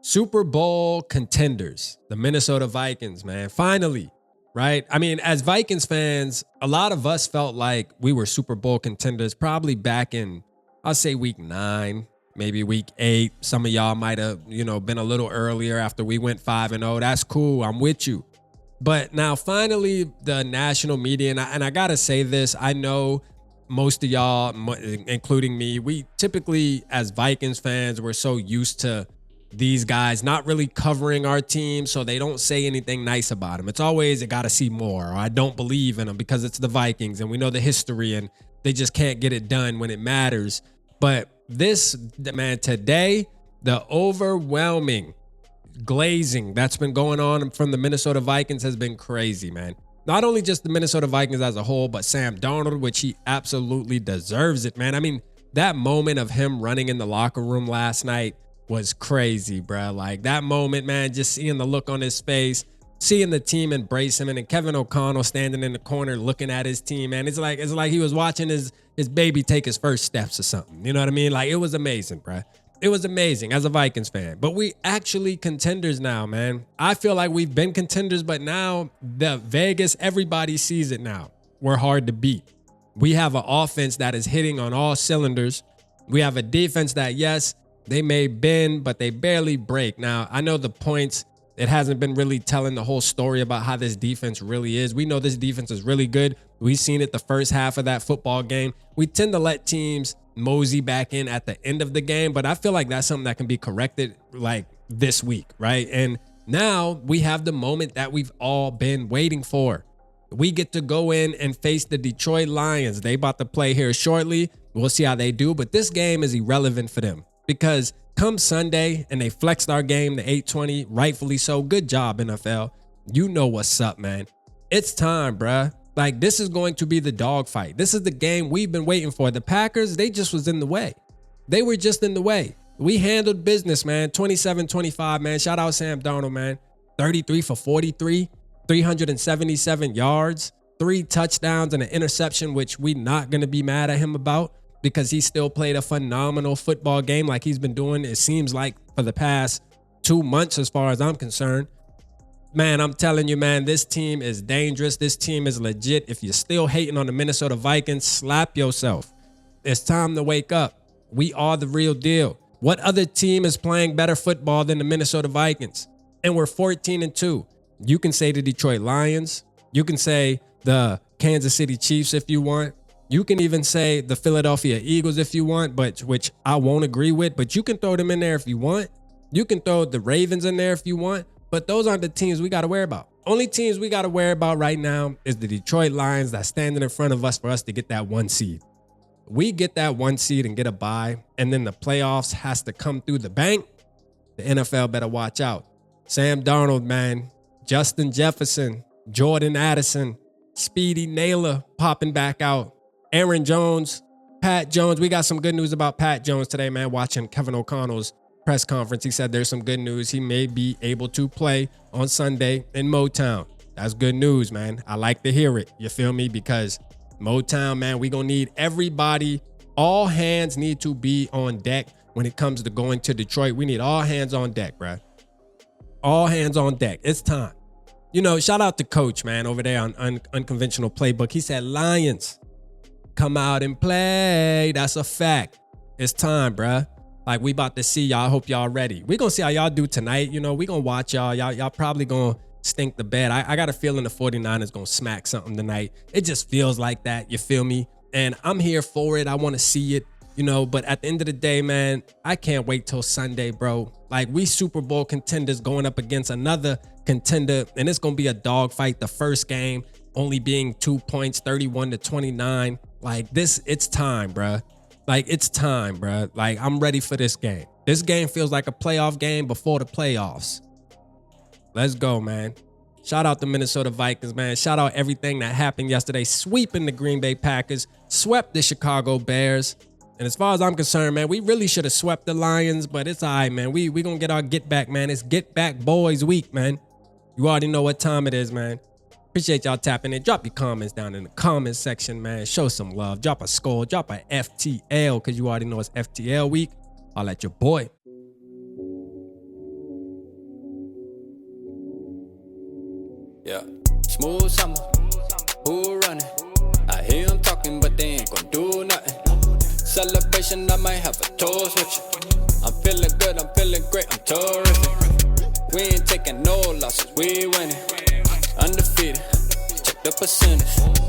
Super Bowl contenders, the Minnesota Vikings, man. Finally, right? I mean, as Vikings fans, a lot of us felt like we were Super Bowl contenders probably back in, I'll say week 9, maybe week 8. Some of y'all might have, been a little earlier after we went 5-0. That's cool. I'm with you. But now finally the national media, and I gotta say this, I know most of y'all, including me, we typically as Vikings fans, we're so used to these guys not really covering our team, so they don't say anything nice about them. It's always, I gotta see more, or I don't believe in them because it's the Vikings and we know the history and they just can't get it done when it matters. But this, man, today, the overwhelming glazing that's been going on from the Minnesota Vikings has been crazy, man. Not only just the Minnesota Vikings as a whole, but Sam Darnold, which he absolutely deserves it, man. I mean, that moment of him running in the locker room last night was crazy, bro. Like that moment, man, just seeing the look on his face, seeing the team embrace him, and then Kevin O'Connell standing in the corner looking at his team, man. It's like he was watching his baby take his first steps or something. You know what I mean? Like it was amazing, bro. It was amazing as a Vikings fan. But we actually contenders now, man. I feel like we've been contenders, but now the Vegas, everybody sees it now. We're hard to beat. We have an offense that is hitting on all cylinders. We have a defense that, yes, they may bend, but they barely break. Now, I know the points, it hasn't been really telling the whole story about how this defense really is. We know this defense is really good. We've seen it the first half of that football game. We tend to let teams mosey back in at the end of the game, but I feel like that's something that can be corrected like this week, right? And now we have the moment that we've all been waiting for. We get to go in and face the Detroit Lions. They about to play here shortly. We'll see how they do, but this game is irrelevant for them because come Sunday, and they flexed our game to 8:20, rightfully so. Good job, NFL. You know what's up, man. It's time, bruh. Like, this is going to be the dogfight. This is the game we've been waiting for. The Packers, they just was in the way. They were just in the way. We handled business, man. 27-25, man. Shout out Sam Darnold, man. 33 for 43, 377 yards, 3 touchdowns and an interception, which we not going to be mad at him about because he still played a phenomenal football game like he's been doing, it seems like, for the past 2 months as far as I'm concerned. Man, I'm telling you, man, this team is dangerous. This team is legit. If you're still hating on the Minnesota Vikings, slap yourself. It's time to wake up. We are the real deal. What other team is playing better football than the Minnesota Vikings? And we're 14-2. You can say the Detroit Lions. You can say the Kansas City Chiefs if you want. You can even say the Philadelphia Eagles if you want, but which I won't agree with, but you can throw them in there if you want. You can throw the Ravens in there if you want. But those aren't the teams we got to worry about. Only teams we got to worry about right now is the Detroit Lions that's standing in front of us for us to get that 1 seed. We get that 1 seed and get a bye, and then the playoffs has to come through the bank. The NFL better watch out. Sam Darnold, man, Justin Jefferson, Jordan Addison, Speedy Naylor popping back out, Aaron Jones, Pat Jones. We got some good news about Pat Jones today, man, watching Kevin O'Connell's press conference. He said there's some good news. He may be able to play on Sunday in Motown. That's good news, man. I like to hear it. You feel me? Because Motown, man, we gonna need everybody. All hands need to be on deck when it comes to going to Detroit. We need all hands on deck, bro. All hands on deck. It's time. You know, shout out to Coach, man, over there on Unconventional Playbook. He said, Lions, come out and play. That's a fact. It's time, bruh. Like, we about to see y'all. I hope y'all ready. We gonna see how y'all do tonight. You know, we gonna watch y'all. Y'all probably gonna stink the bed. I got a feeling the 49ers gonna smack something tonight. It just feels like that. You feel me? And I'm here for it. I want to see it, you know, but at the end of the day, man, I can't wait till Sunday, bro. Like, we Super Bowl contenders going up against another contender, and it's gonna be a dogfight. The first game only being 2 points, 31-29. Like, this, it's time, bruh. Like, it's time, bruh. Like, I'm ready for this game. This game feels like a playoff game before the playoffs. Let's go, man. Shout out the Minnesota Vikings, man. Shout out everything that happened yesterday. Sweeping the Green Bay Packers. Swept the Chicago Bears. And as far as I'm concerned, man, we really should have swept the Lions, but it's all right, man. We gonna get our get back, man. It's get back boys week, man. You already know what time it is, man. Appreciate y'all tapping in. Drop your comments down in the comment section, man. Show some love. Drop a Skol. Drop a FTL, because you already know it's FTL week. I'll let your boy. Yeah, smooth summer, who running? I hear them talking, but they ain't gon' do nothing. Celebration, I might have a toast with you. I'm feeling good, I'm feeling great, I'm terrific. We ain't taking no losses, we winning. Undefeated, check the percentage.